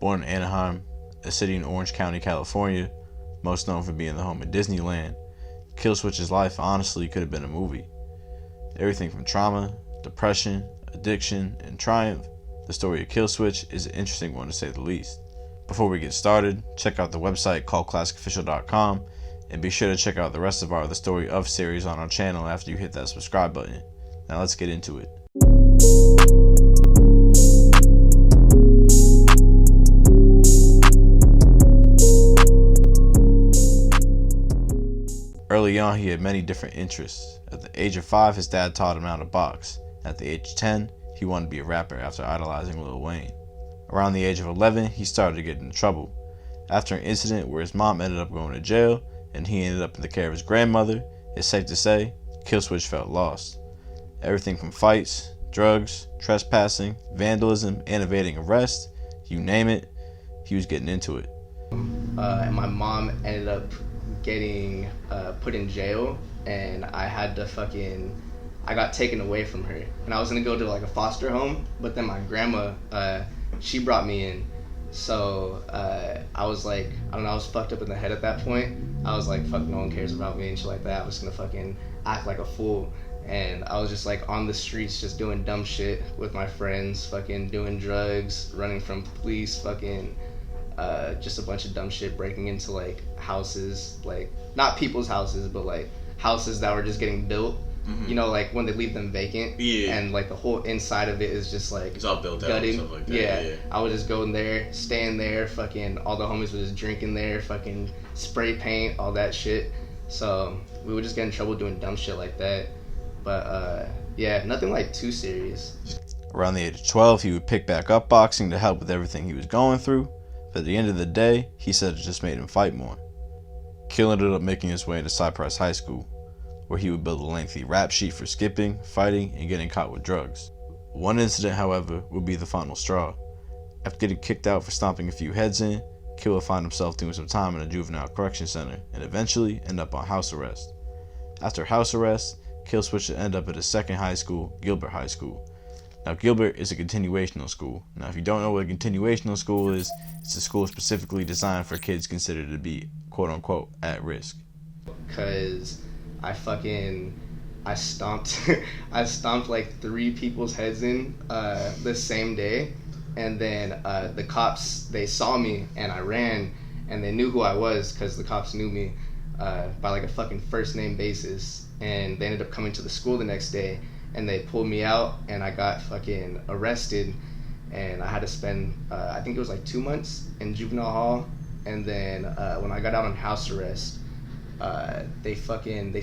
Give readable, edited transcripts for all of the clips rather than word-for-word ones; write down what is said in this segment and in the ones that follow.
Born in Anaheim, a city in Orange County, California, most known for being the home of Disneyland, Kxllswxtch's life honestly could have been a movie. Everything from trauma, depression, addiction, and triumph, the story of Kxllswxtch is an interesting one to say the least. Before we get started, check out the website kultclassicofficial.com and be sure to check out the rest of our The Story Of series on our channel after you hit that subscribe button. Now let's get into it. Early on, he had many different interests. At the age of 5, his dad taught him how to box. At the age of 10, he wanted to be a rapper after idolizing Lil Wayne. Around the age of 11, he started to get into trouble. After an incident where his mom ended up going to jail and he ended up in the care of his grandmother, it's safe to say, Kxllswxtch felt lost. Everything from fights, drugs, trespassing, vandalism, and evading arrest, you name it, he was getting into it. And my mom ended up getting put in jail, and I got taken away from her, and I was gonna go to like a foster home, but then my grandma, she brought me in. So I was like, I don't know, I was fucked up in the head at that point. I was like, fuck, no one cares about me and shit like that. I was gonna fucking act like a fool, and I was just like on the streets just doing dumb shit with my friends, fucking doing drugs, running from police, fucking just a bunch of dumb shit, breaking into like houses, like not people's houses, but like houses that were just getting built. Mm-hmm. You know, like when they leave them vacant, yeah, and like the whole inside of it is just like it's all built gutting. Out and stuff like that. Yeah, I would just go in there, staying there, fucking all the homies were just drinking there, fucking spray paint, all that shit. So we would just get in trouble doing dumb shit like that. But yeah, nothing like too serious. Around the age of 12, he would pick back up boxing to help with everything he was going through. But at the end of the day, he said it just made him fight more. Kill ended up making his way into Cypress High School, where he would build a lengthy rap sheet for skipping, fighting, and getting caught with drugs. One incident, however, would be the final straw. After getting kicked out for stomping a few heads in, Kill would find himself doing some time in a juvenile correction center and eventually end up on house arrest. After house arrest, Kxllswxtch would end up at his second high school, Gilbert High School. Now, Gilbert is a continuational school. Now, if you don't know what a continuational school is, it's a school specifically designed for kids considered to be, quote-unquote, at risk. Because I stomped I stomped like 3 people's heads in the same day, and then the cops, they saw me and I ran, and they knew who I was because the cops knew me by like a fucking first name basis, and they ended up coming to the school the next day, and they pulled me out, and I got fucking arrested, and I had to spend I think it was like 2 months in juvenile hall, and then when I got out on house arrest, they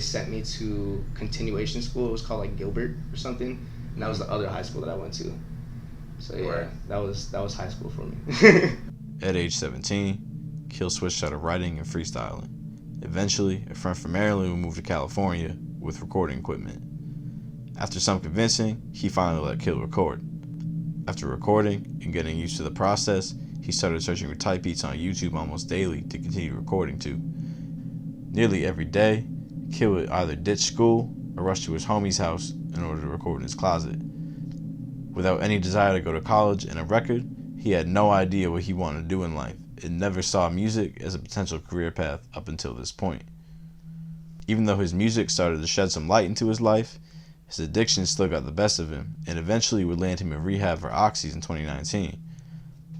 sent me to continuation school. It was called like Gilbert or something, and that was the other high school that I went to. So yeah, right. that was high school for me. At age 17, Kxllswxtch started writing and freestyling. Eventually, a friend from Maryland would move to California with recording equipment. After some convincing, he finally let Kill record. After recording and getting used to the process, he started searching for type beats on YouTube almost daily to continue recording to. Nearly every day, Kill would either ditch school or rush to his homie's house in order to record in his closet. Without any desire to go to college and a record, he had no idea what he wanted to do in life and never saw music as a potential career path up until this point. Even though his music started to shed some light into his life, his addiction still got the best of him and eventually would land him in rehab for oxys in 2019.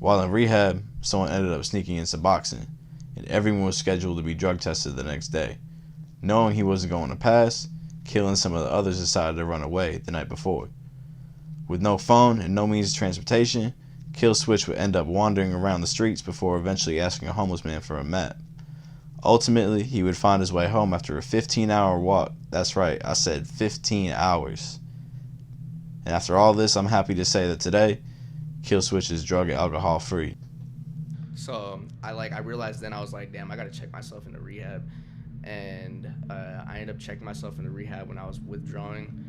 While in rehab, someone ended up sneaking in Suboxone, and everyone was scheduled to be drug tested the next day. Knowing he wasn't going to pass, Kill and some of the others decided to run away the night before. With no phone and no means of transportation, Kxllswxtch would end up wandering around the streets before eventually asking a homeless man for a map. Ultimately, he would find his way home after a 15-hour walk. That's right, I said 15 hours. And after all this, I'm happy to say that today, Kxllswxtch is drug and alcohol free. So I realized then, I was like, damn, I gotta check myself into rehab. And I ended up checking myself into rehab when I was withdrawing.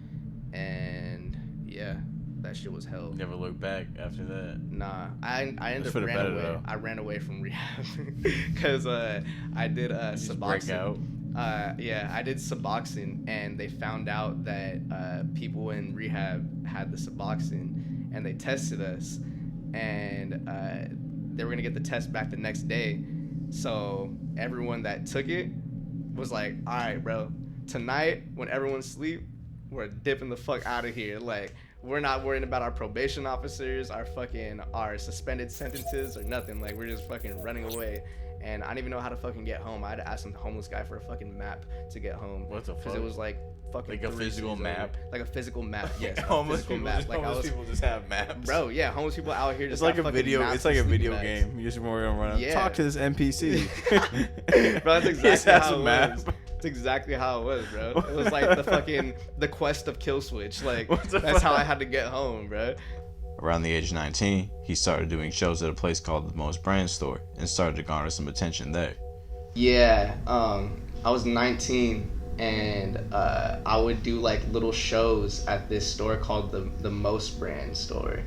And yeah, that shit was hell. Never looked back after that? Nah, I ended up ran away. Though. I ran away from rehab because I did Suboxone. Yeah, I did Suboxone, and they found out that people in rehab had the Suboxone, and they tested us, and they were gonna get the test back the next day. So everyone that took it was like, all right, bro, tonight when everyone's asleep, we're dipping the fuck out of here. Like, we're not worrying about our probation officers, our suspended sentences or nothing. Like, we're just fucking running away. And I didn't even know how to fucking get home. I had to ask some homeless guy for a fucking map to get home. What the fuck? Because it was like fucking like a physical map. Like a physical map. Yes. Homeless people, people just have maps. Bro, yeah, homeless people out here. It's Just like a got video. maps It's like a and video sleeping game. You just more gonna run up. Yeah. Talk to this NPC. Bro, that's Just exactly has how a it map. was. That's exactly how it was, bro. It was like the quest of Kxllswxtch. Like, What the that's how fuck? I had to get home, bro. Around the age of 19, he started doing shows at a place called the Most Brand Store and started to garner some attention there. Yeah, I was 19 and I would do like little shows at this store called the Most Brand Store,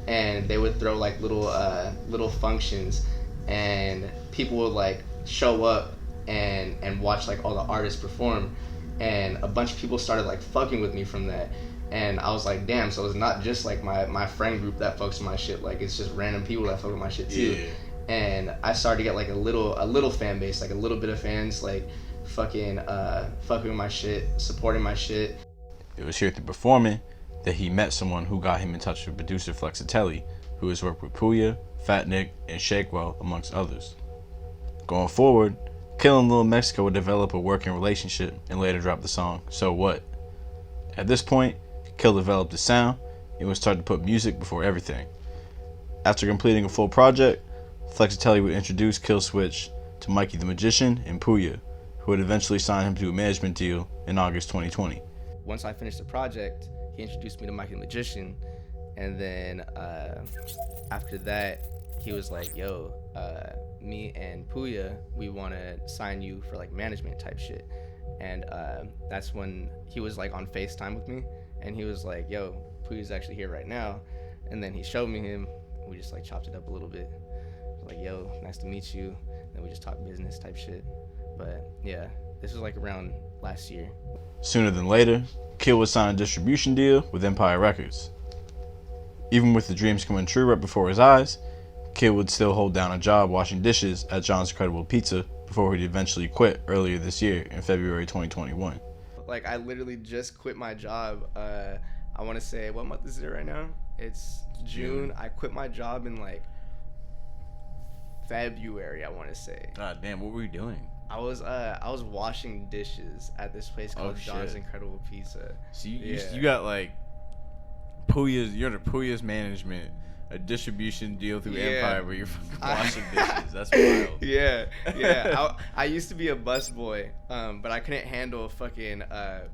and they would throw like little functions, and people would like show up and watch like all the artists perform, and a bunch of people started like fucking with me from that. And I was like, damn, so it's not just like my friend group that fucks with my shit, like it's just random people that fuck with my shit too. Yeah. And I started to get like a little fan base, like a little bit of fans, like fucking with my shit, supporting my shit. It was here through performing that he met someone who got him in touch with producer Flexitely, who has worked with Puya, Fat Nick, and Shakewell, amongst others. Going forward, Kill and Little Mexico would develop a working relationship and later drop the song So What. At this point, Kill developed a sound and would start to put music before everything. After completing a full project, Flexitely would introduce Kxllswxtch to Mikey the Magician and Puya, who would eventually sign him to a management deal in August 2020. Once I finished the project, he introduced me to Mikey the Magician, and then after that, he was like, yo, me and Puya, we want to sign you for like management type shit. And that's when he was like on FaceTime with me, and he was like, yo, Puya's actually here right now. And then he showed me him, and we just like chopped it up a little bit. Like, yo, nice to meet you. Then we just talked business type shit. But yeah, this was like around last year. Sooner than later, Kill would sign a distribution deal with Empire Records. Even with the dreams coming true right before his eyes, Kill would still hold down a job washing dishes at John's Incredible Pizza before he'd eventually quit earlier this year in February 2021. Like, I literally just quit my job. I want to say, what month is it right now? It's June. I quit my job in like February, I want to say. God damn, what were you doing? I was washing dishes at this place called John's shit. Incredible Pizza. So you Yeah. got like you're under Puya's management, a distribution deal through Yeah. Empire where you're fucking washing dishes. That's wild. Yeah. I used to be a busboy, but I couldn't handle fucking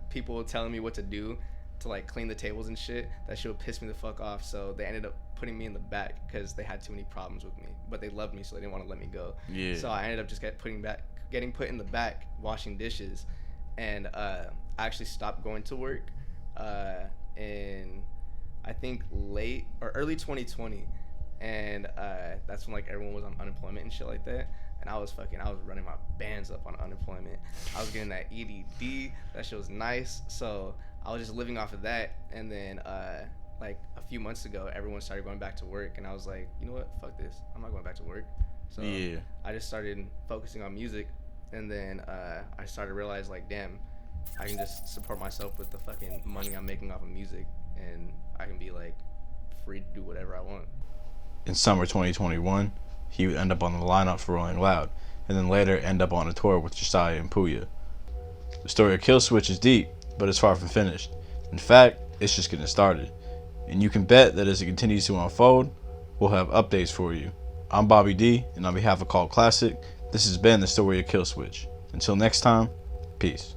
people telling me what to do to like clean the tables and shit. That shit would piss me the fuck off. So they ended up putting me in the back because they had too many problems with me. But they loved me, so they didn't want to let me go. Yeah. So I ended up just getting put in the back washing dishes, and I actually stopped going to work in I think late or early 2020, and that's when like everyone was on unemployment and shit like that. And I was running my bands up on unemployment. I was getting that EDD. That shit was nice. So I was just living off of that. And then like a few months ago, everyone started going back to work, and I was like, you know what? Fuck this. I'm not going back to work. So Yeah. I just started focusing on music, and then I started to realize like, damn, I can just support myself with the fucking money I'm making off of music, and I can be like free to do whatever I want. In summer 2021, he would end up on the lineup for Rolling Loud, and then later end up on a tour with Josiah and Puya. The story of Kxllswxtch is deep, but it's far from finished. In fact, it's just getting started. And you can bet that as it continues to unfold, we'll have updates for you. I'm Bobby Dee, and on behalf of Kult Classic, this has been the story of Kxllswxtch. Until next time, peace.